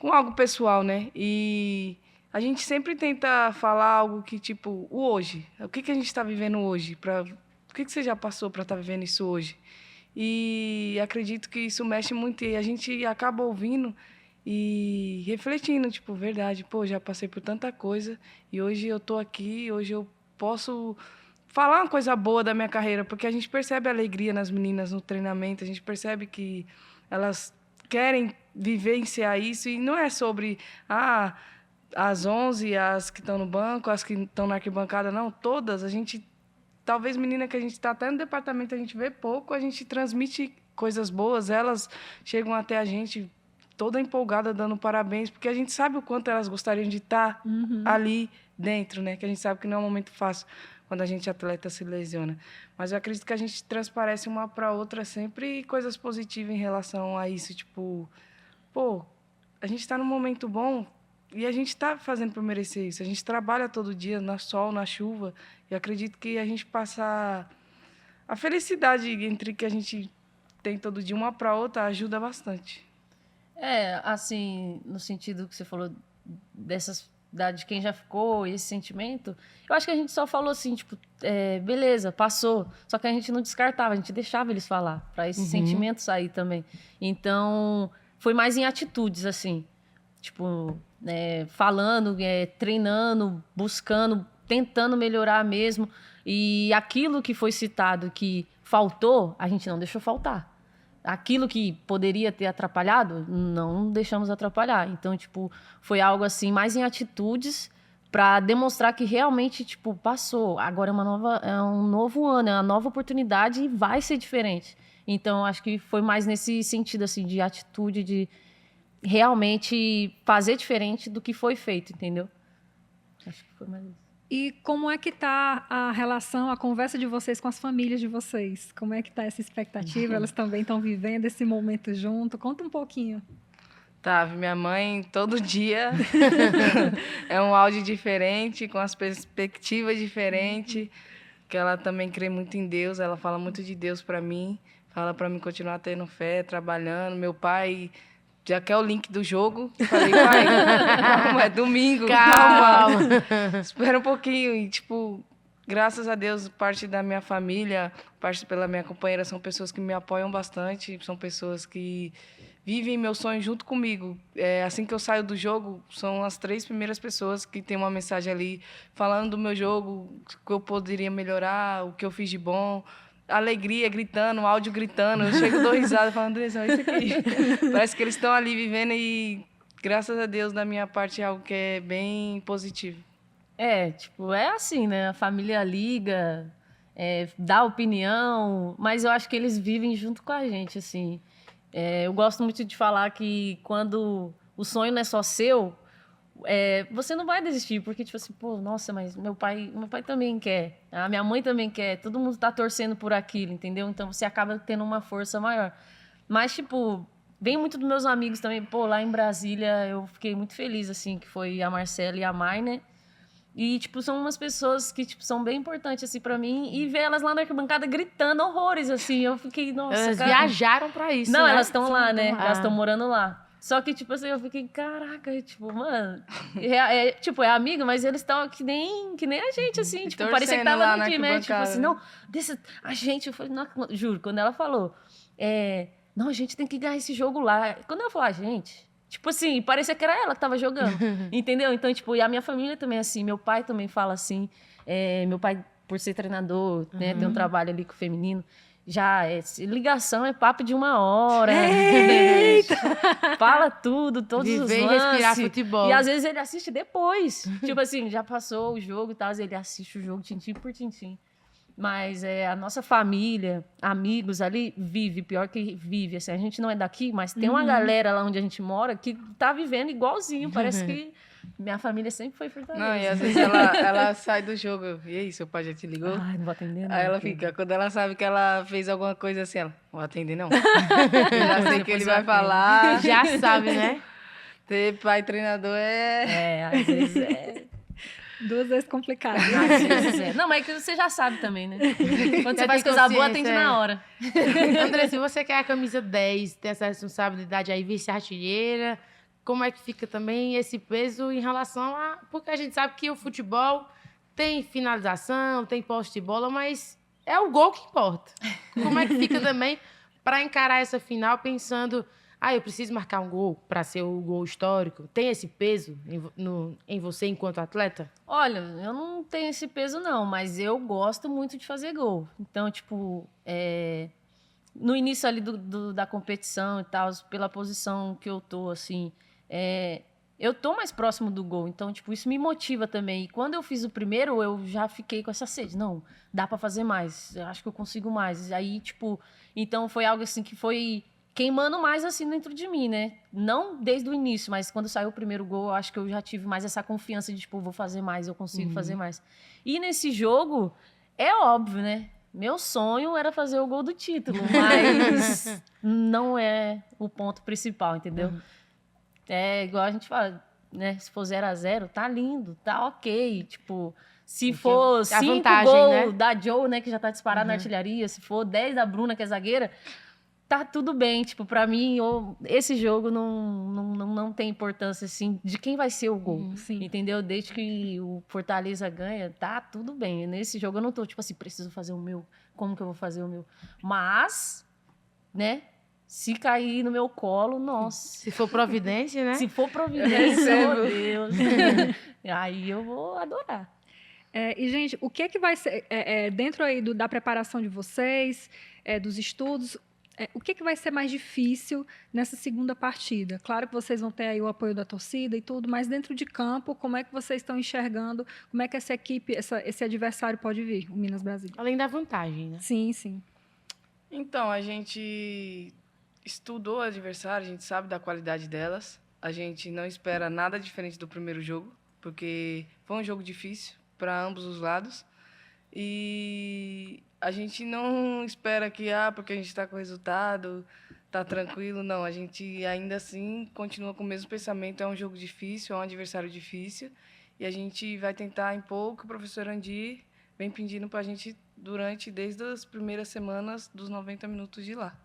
algo pessoal, né? E a gente sempre tenta falar algo que, tipo, o hoje. O que a gente está vivendo hoje? O que você já passou para estar vivendo isso hoje? E acredito que isso mexe muito e a gente acaba ouvindo e refletindo, tipo, verdade, já passei por tanta coisa e hoje eu tô aqui, hoje eu posso falar uma coisa boa da minha carreira, porque a gente percebe a alegria nas meninas no treinamento, a gente percebe que elas querem vivenciar isso, e não é sobre as 11, as que estão no banco, as que estão na arquibancada, não, todas. A gente, talvez menina que a gente está até no departamento, a gente vê pouco, a gente transmite coisas boas, elas chegam até a gente toda empolgada, dando parabéns, porque a gente sabe o quanto elas gostariam de estar ali dentro, né? Que a gente sabe que não é um momento fácil quando a gente atleta se lesiona. Mas eu acredito que a gente transparece uma para outra sempre coisas positivas em relação a isso. Tipo, a gente está num momento bom e a gente está fazendo por merecer isso. A gente trabalha todo dia, no sol, na chuva. E acredito que a gente passa a felicidade entre que a gente tem todo dia uma para outra ajuda bastante. Assim, no sentido que você falou de quem já ficou, esse sentimento, eu acho que a gente só falou assim, tipo, beleza, passou, só que a gente não descartava, a gente deixava eles falar, para esse sentimento sair também. Então, foi mais em atitudes, assim, tipo, falando, treinando, buscando, tentando melhorar mesmo, e aquilo que foi citado que faltou, a gente não deixou faltar. Aquilo que poderia ter atrapalhado, não deixamos atrapalhar. Então, tipo, foi algo assim, mais em atitudes, para demonstrar que realmente, tipo, passou. Agora é um novo ano, é uma nova oportunidade e vai ser diferente. Então, acho que foi mais nesse sentido, assim, de atitude, de realmente fazer diferente do que foi feito, entendeu? Acho que foi mais isso. E como é que está a relação, a conversa de vocês com as famílias de vocês? Como é que está essa expectativa? Elas também estão vivendo esse momento junto? Conta um pouquinho. Tá, minha mãe todo dia é um áudio diferente, com as perspectivas diferentes, que ela também crê muito em Deus, ela fala muito de Deus para mim, fala para mim continuar tendo fé, trabalhando. Meu pai já quer o link do jogo. Falei, pai, calma, é domingo, calma. Espera um pouquinho. E, tipo, graças a Deus, parte da minha família, parte pela minha companheira, são pessoas que me apoiam bastante, são pessoas que vivem meu sonho junto comigo. Assim que eu saio do jogo, são as 3 primeiras pessoas que têm uma mensagem ali falando do meu jogo, o que eu poderia melhorar, o que eu fiz de bom. Alegria, gritando, áudio gritando. Eu chego, dou risada, falando, Andressa, olha isso aqui. Parece que eles estão ali vivendo e, graças a Deus, da minha parte, é algo que é bem positivo. Tipo, é assim, né? A família liga, dá opinião, mas eu acho que eles vivem junto com a gente, assim. Eu gosto muito de falar que quando o sonho não é só seu, você não vai desistir, porque, tipo assim, pô, nossa, mas meu pai também quer, a minha mãe também quer, todo mundo tá torcendo por aquilo, entendeu? Então você acaba tendo uma força maior. Mas, tipo, vem muito dos meus amigos também. Pô, lá em Brasília eu fiquei muito feliz, assim, que foi a Marcela e a Mai, né? E, tipo, são umas pessoas que, tipo, são bem importantes, assim, pra mim. E ver elas lá na arquibancada gritando horrores, assim. Eu fiquei, nossa, Elas cara... viajaram pra isso, Não, né? elas estão lá, né? Ah. Elas estão morando lá. Só que, tipo assim, eu fiquei, caraca, tipo, mano... tipo, é amiga, mas eles estão que nem a gente, assim. E Tipo, parecia que tava lá no na time, né? Tipo assim, arquibancada, não, a gente... Eu falei, não, juro, quando ela falou... não, a gente tem que ganhar esse jogo lá. Quando ela falou, gente... Tipo assim, parecia que era ela que tava jogando, entendeu? Então, tipo, e a minha família também é assim, meu pai também fala assim, meu pai, por ser treinador, né, tem um trabalho ali com o feminino, já ligação é papo de 1 hora, fala tudo, todos os Viver e lances. respirar futebol. E às vezes ele assiste depois, tipo assim, já passou o jogo e tal, ele assiste o jogo tintim por tintim. Mas a nossa família, amigos ali, vive, pior que vive. Assim, a gente não é daqui, mas tem uma galera lá onde a gente mora que tá vivendo igualzinho. Parece que minha família sempre foi Fortaleza. Não, e às vezes ela sai do jogo. E aí, seu pai já te ligou? Ai, não vou atender, não. Aí ela fica, quando ela sabe que ela fez alguma coisa assim, ela, não vou atender, não. Eu já sei que ele vai falar. Já sabe, né? Ter pai treinador às vezes 2 vezes complicado. Às vezes Não, mas é que você já sabe também, né? Quando Já você faz tem coisa boa, consciência, atende na hora. André, se você quer a camisa 10, tem essa responsabilidade aí, vice-artilheira, como é que fica também esse peso em relação a... Porque a gente sabe que o futebol tem finalização, tem posse de bola, mas é o gol que importa. Como é que fica também para encarar essa final pensando... eu preciso marcar um gol para ser o gol histórico. Tem esse peso em você enquanto atleta? Olha, eu não tenho esse peso não, mas eu gosto muito de fazer gol. Então, tipo, no início ali da competição e tal, pela posição que eu tô, assim, eu tô mais próximo do gol. Então, tipo, isso me motiva também. E quando eu fiz o primeiro, eu já fiquei com essa sede. Não, dá para fazer mais. Eu acho que eu consigo mais. Aí, tipo, então foi algo assim que foi... queimando mais assim dentro de mim, né? Não desde o início, mas quando saiu o primeiro gol, eu acho que eu já tive mais essa confiança de, tipo, vou fazer mais, eu consigo fazer mais. E nesse jogo, é óbvio, né? Meu sonho era fazer o gol do título, mas não é o ponto principal, entendeu? É igual a gente fala, né? Se for 0-0, tá lindo, tá ok. Tipo, se for 5 gols, né, da Joe, né, que já tá disparado na artilharia, se for 10 da Bruna, que é zagueira, tá tudo bem, tipo, pra mim, esse jogo não tem importância, assim, de quem vai ser o gol, entendeu? Desde que o Fortaleza ganha, tá tudo bem. Nesse jogo eu não tô, tipo assim, preciso fazer o meu, como que eu vou fazer o meu? Mas, né, se cair no meu colo, nossa. Se for providência, né? Se for providência, oh Deus. Aí eu vou adorar. E, gente, o que vai ser, dentro aí da preparação de vocês, dos estudos, o que vai ser mais difícil nessa segunda partida? Claro que vocês vão ter aí o apoio da torcida e tudo, mas dentro de campo, como é que vocês estão enxergando? Como é que essa equipe, esse adversário pode vir, o Minas Brasil? Além da vantagem, né? Sim, sim. Então, a gente estudou o adversário, a gente sabe da qualidade delas. A gente não espera nada diferente do primeiro jogo, porque foi um jogo difícil para ambos os lados. E a gente não espera que, porque a gente está com o resultado, está tranquilo. Não, a gente ainda assim continua com o mesmo pensamento. É um jogo difícil, é um adversário difícil. E a gente vai tentar impor o que o professor Andir vem pedindo para a gente desde as primeiras semanas dos 90 minutos de lá.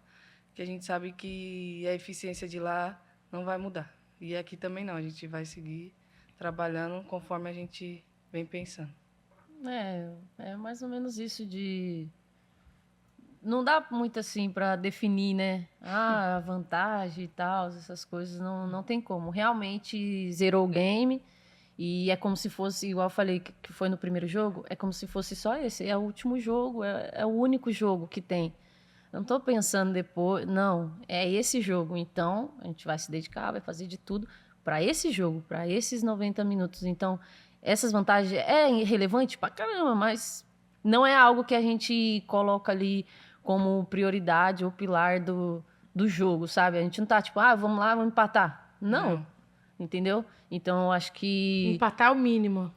Que a gente sabe que a eficiência de lá não vai mudar. E aqui também não, a gente vai seguir trabalhando conforme a gente vem pensando. É mais ou menos isso de... Não dá muito assim para definir, né? A vantagem e tal, essas coisas, não tem como. Realmente zerou o game e é como se fosse, igual eu falei que foi no primeiro jogo, é como se fosse só esse. É o último jogo, é o único jogo que tem. Não estou pensando depois, não, é esse jogo. Então, a gente vai se dedicar, vai fazer de tudo para esse jogo, para esses 90 minutos. Então, essas vantagens é relevante pra caramba, mas não é algo que a gente coloca ali como prioridade ou pilar do jogo, sabe? A gente não tá tipo, vamos lá, vamos empatar. Não. Entendeu? Então, eu acho que... Empatar é o mínimo.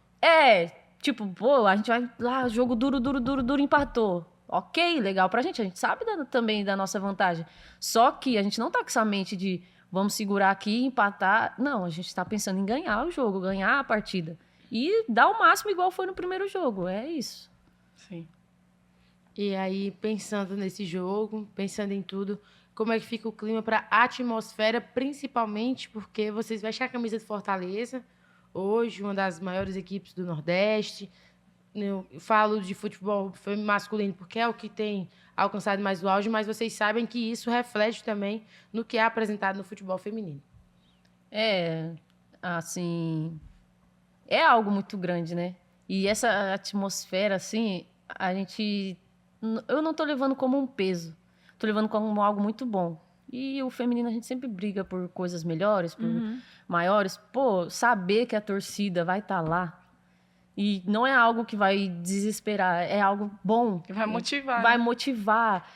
Tipo, pô, a gente vai lá, jogo duro, empatou. Ok, legal pra gente. A gente sabe também da nossa vantagem. Só que a gente não tá com essa mente de vamos segurar aqui, empatar. Não, a gente tá pensando em ganhar o jogo, ganhar a partida. E dar o máximo igual foi no primeiro jogo. É isso. Sim. E aí, pensando nesse jogo, pensando em tudo, como é que fica o clima para a atmosfera, principalmente porque vocês vestem a camisa de Fortaleza, hoje uma das maiores equipes do Nordeste. Eu falo de futebol masculino porque é o que tem alcançado mais o auge, mas vocês sabem que isso reflete também no que é apresentado no futebol feminino. Assim, é algo muito grande, né? E essa atmosfera, assim, eu não tô levando como um peso, tô levando como algo muito bom. E o feminino a gente sempre briga por coisas melhores, por maiores. Pô, saber que a torcida vai estar lá e não é algo que vai desesperar, é algo bom. Que vai motivar. Vai né? motivar.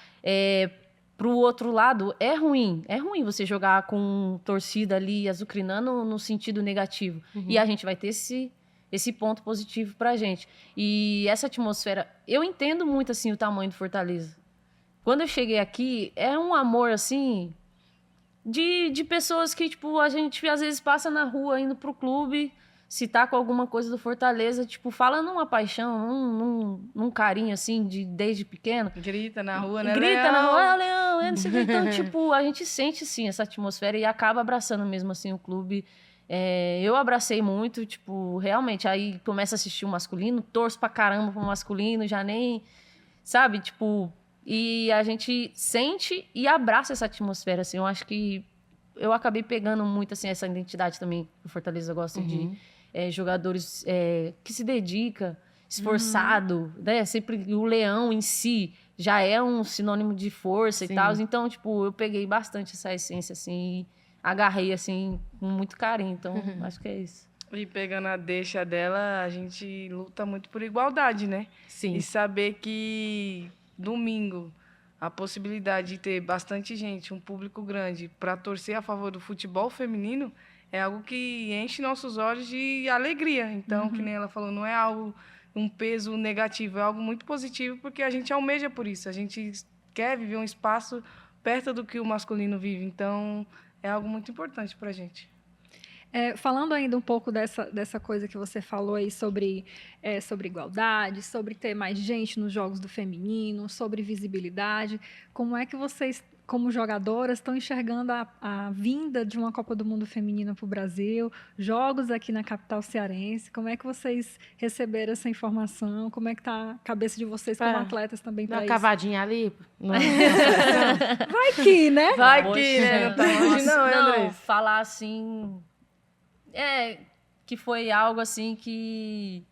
Pro outro lado, é ruim você jogar com torcida ali azucrinando no sentido negativo. E a gente vai ter esse ponto positivo pra gente. E essa atmosfera, eu entendo muito, assim, o tamanho do Fortaleza. Quando eu cheguei aqui, é um amor, assim, de pessoas que, tipo, a gente às vezes passa na rua indo pro clube, se tá com alguma coisa do Fortaleza, tipo, fala numa paixão, num carinho, assim, desde pequeno. Grita na rua, né, Grita Leão? na rua, Leão, então, tipo, a gente sente, sim, essa atmosfera e acaba abraçando mesmo, assim, o clube. Eu abracei muito, tipo, realmente, aí começa a assistir o masculino, torço pra caramba pro masculino, já nem, sabe, tipo, e a gente sente e abraça essa atmosfera, assim, eu acho que eu acabei pegando muito, assim, essa identidade também, que o Fortaleza gosta de jogadores que se dedica, esforçado, né, sempre o Leão em si já é um sinônimo de força e tal, então, tipo, eu peguei bastante essa essência, assim, agarrei, assim, com muito carinho. Então, acho que é isso. E pegando a deixa dela, a gente luta muito por igualdade, né? Sim. E saber que domingo a possibilidade de ter bastante gente, um público grande, para torcer a favor do futebol feminino é algo que enche nossos olhos de alegria. Então, que nem ela falou, não é algo, um peso negativo, é algo muito positivo, porque a gente almeja por isso. A gente quer viver um espaço perto do que o masculino vive. Então, é algo muito importante para a gente. Falando ainda um pouco dessa coisa que você falou aí sobre igualdade, sobre ter mais gente nos jogos do feminino, sobre visibilidade, como é que vocês, como jogadoras, estão enxergando a vinda de uma Copa do Mundo feminina para o Brasil, jogos aqui na capital cearense, como é que vocês receberam essa informação, como é que está a cabeça de vocês como atletas também para isso? Uma cavadinha ali? Vai que, né? Vai que, né? Não tá longe não, Andrés. Falar assim... que foi algo assim que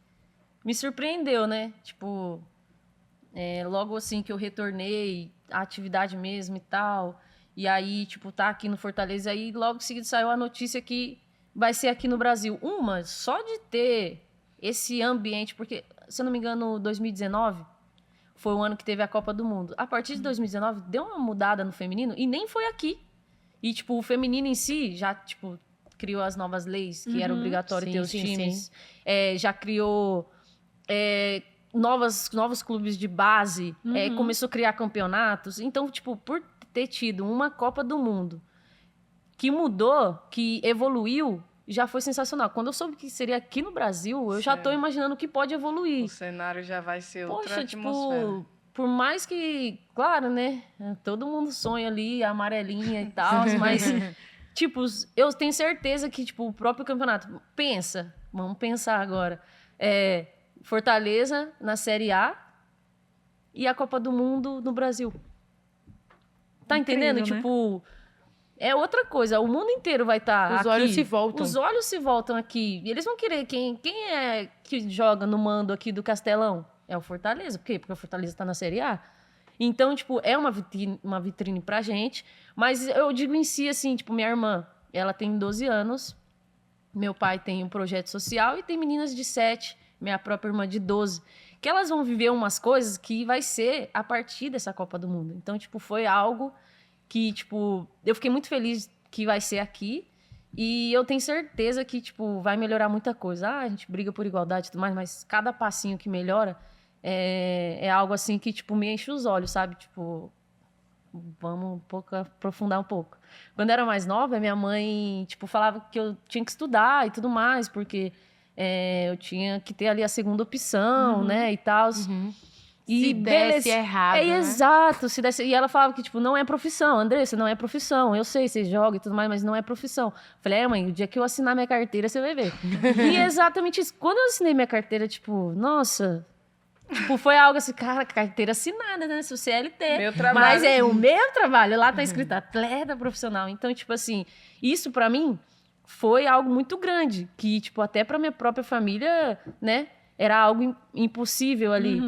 me surpreendeu, né? Tipo, logo assim que eu retornei à atividade mesmo e tal, e aí, tipo, tá aqui no Fortaleza, aí logo em seguida saiu a notícia que vai ser aqui no Brasil. Só de ter esse ambiente, porque, se eu não me engano, 2019 foi o ano que teve a Copa do Mundo. A partir de 2019, deu uma mudada no feminino e nem foi aqui. E, tipo, o feminino em si já, tipo... criou as novas leis, que era obrigatório ter os times. Já criou novos clubes de base. Começou a criar campeonatos. Então, tipo, por ter tido uma Copa do Mundo que mudou, que evoluiu, já foi sensacional. Quando eu soube que seria aqui no Brasil, eu já tô imaginando que pode evoluir. O cenário já vai ser outra Poxa, atmosfera. tipo, por mais que, claro, né? Todo mundo sonha ali, a amarelinha e tal, mas... Tipo, eu tenho certeza que, tipo, o próprio campeonato... Vamos pensar agora. Fortaleza na Série A e a Copa do Mundo no Brasil. Tá entendendo? Né? Tipo, é outra coisa. O mundo inteiro vai estar aqui. Os olhos se voltam. Os olhos se voltam aqui. E eles vão querer... Quem é que joga no mando aqui do Castelão? É o Fortaleza. Por quê? Porque o Fortaleza tá na Série A. Então, tipo, é uma vitrine pra gente. Mas eu digo em si, assim, tipo, minha irmã, ela tem 12 anos. Meu pai tem um projeto social e tem meninas de 7, minha própria irmã de 12, que elas vão viver umas coisas que vai ser a partir dessa Copa do Mundo. Então, tipo, foi algo que, tipo, eu fiquei muito feliz que vai ser aqui e eu tenho certeza que, tipo, vai melhorar muita coisa. A gente briga por igualdade e tudo mais, mas cada passinho que melhora é algo, assim, que, tipo, me enche os olhos, sabe? Tipo, vamos aprofundar um pouco. Quando eu era mais nova, minha mãe, tipo, falava que eu tinha que estudar e tudo mais, porque eu tinha que ter ali a segunda opção, né, e tal. E se desse errado, né? Exato, se desse... E ela falava que, tipo, não é profissão, Andressa, não é profissão. Eu sei, você joga e tudo mais, mas não é profissão. Falei, mãe, o dia que eu assinar minha carteira, você vai ver. E é exatamente isso. Quando eu assinei minha carteira, tipo, nossa... Tipo, foi algo assim, cara, carteira assinada, né? Seu CLT. Meu trabalho. Mas é o meu trabalho. Lá tá escrito atleta profissional. Então, tipo assim, isso pra mim foi algo muito grande. Que, tipo, até pra minha própria família, né? Era algo impossível ali.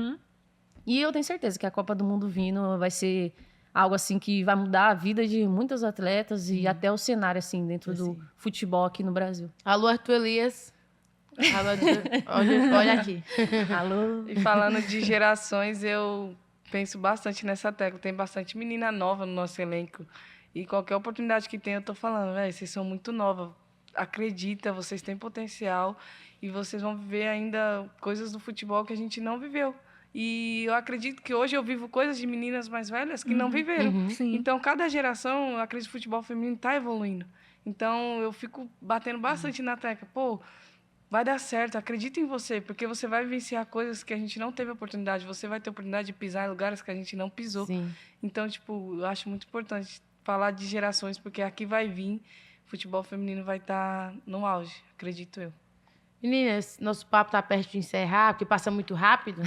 E eu tenho certeza que a Copa do Mundo vindo vai ser algo assim que vai mudar a vida de muitos atletas e até o cenário, assim, dentro do futebol aqui no Brasil. Alô, Arthur Elias. Alô, olha aqui. Alô? E falando de gerações, eu penso bastante nessa tecla. Tem bastante menina nova no nosso elenco. E qualquer oportunidade que tem, eu tô falando, velho, vocês são muito novas. Acredita, vocês têm potencial e vocês vão viver ainda coisas do futebol que a gente não viveu. E eu acredito que hoje eu vivo coisas de meninas mais velhas que não viveram. Sim. Então, cada geração, eu acredito que o futebol feminino está evoluindo. Então, eu fico batendo bastante na tecla. Pô, vai dar certo, acredita em você, porque você vai vivenciar coisas que a gente não teve oportunidade. Você vai ter oportunidade de pisar em lugares que a gente não pisou. Sim. Então, tipo, eu acho muito importante falar de gerações, porque aqui vai vir, o futebol feminino vai estar no auge, acredito eu. Meninas, nosso papo está perto de encerrar, porque passa muito rápido,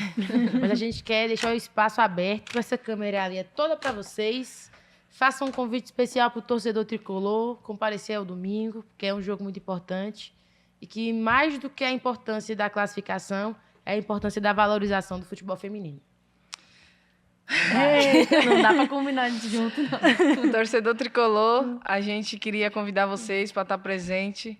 mas a gente quer deixar o espaço aberto. Essa câmera ali é toda para vocês. Façam um convite especial para o torcedor tricolor, comparecer ao domingo, porque é um jogo muito importante. E que, mais do que a importância da classificação, é a importância da valorização do futebol feminino. Não dá pra combinar junto, não. Torcedor tricolor, a gente queria convidar vocês para estar presente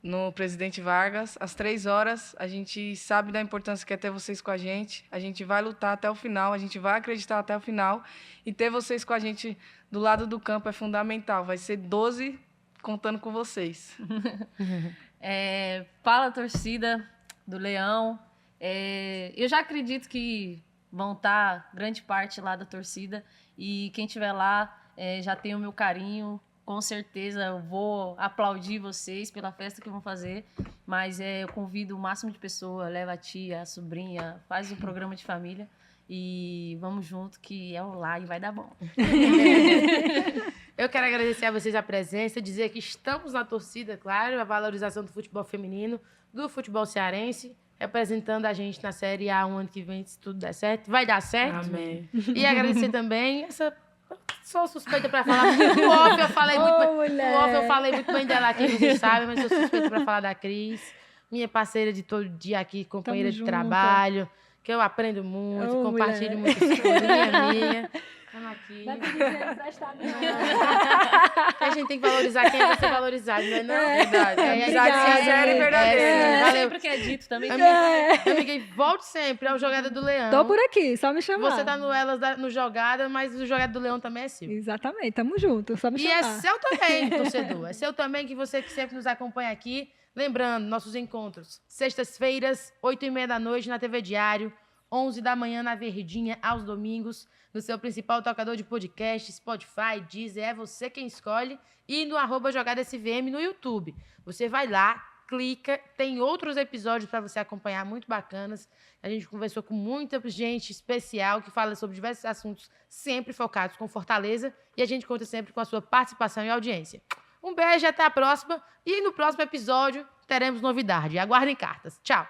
no Presidente Vargas, às 3h. A gente sabe da importância que é ter vocês com a gente. A gente vai lutar até o final, a gente vai acreditar até o final. E ter vocês com a gente do lado do campo é fundamental. Vai ser 12 contando com vocês. Fala, torcida do Leão. Eu já acredito que vão estar grande parte lá da torcida. E quem estiver lá já tem o meu carinho. Com certeza eu vou aplaudir vocês pela festa que vão fazer, mas eu convido o máximo de pessoas, leva a tia, a sobrinha, faz um programa de família e vamos junto que é lá e vai dar bom. Eu quero agradecer a vocês a presença, dizer que estamos na torcida, claro, a valorização do futebol feminino, do futebol cearense, representando a gente na Série A ano que vem, se tudo der certo. Vai dar certo. Amém. E agradecer também Sou suspeita para falar. No off eu falei muito bem dela aqui, vocês sabem, mas sou suspeita para falar da Cris, minha parceira de todo dia aqui, companheira de trabalho, que eu aprendo muito, compartilho muitas coisas, minha. Estamos aqui. Não é dinheiro emprestado, não. A gente tem que valorizar quem é ser valorizado, não é não? Verdade. Amizade sincera e verdadeira. Valeu. Sempre que é dito também. Amiga, volte sempre ao Jogada do Leão. Tô por aqui, só me chamar. Você tá no Jogada, mas o Jogada do Leão também é seu. Exatamente, tamo junto, só me E chamar. é seu também, torcedor. É seu também, que você que sempre nos acompanha aqui. Lembrando, nossos encontros, sextas-feiras, 20h30 na TV Diário, 11h na Verdinha, aos domingos, no seu principal tocador de podcast, Spotify, Deezer, é você quem escolhe, e no @JogadaSVM no YouTube. Você vai lá, clica, tem outros episódios para você acompanhar muito bacanas. A gente conversou com muita gente especial que fala sobre diversos assuntos, sempre focados com Fortaleza, e a gente conta sempre com a sua participação e audiência. Um beijo, até a próxima, e no próximo episódio teremos novidade. Aguardem cartas. Tchau!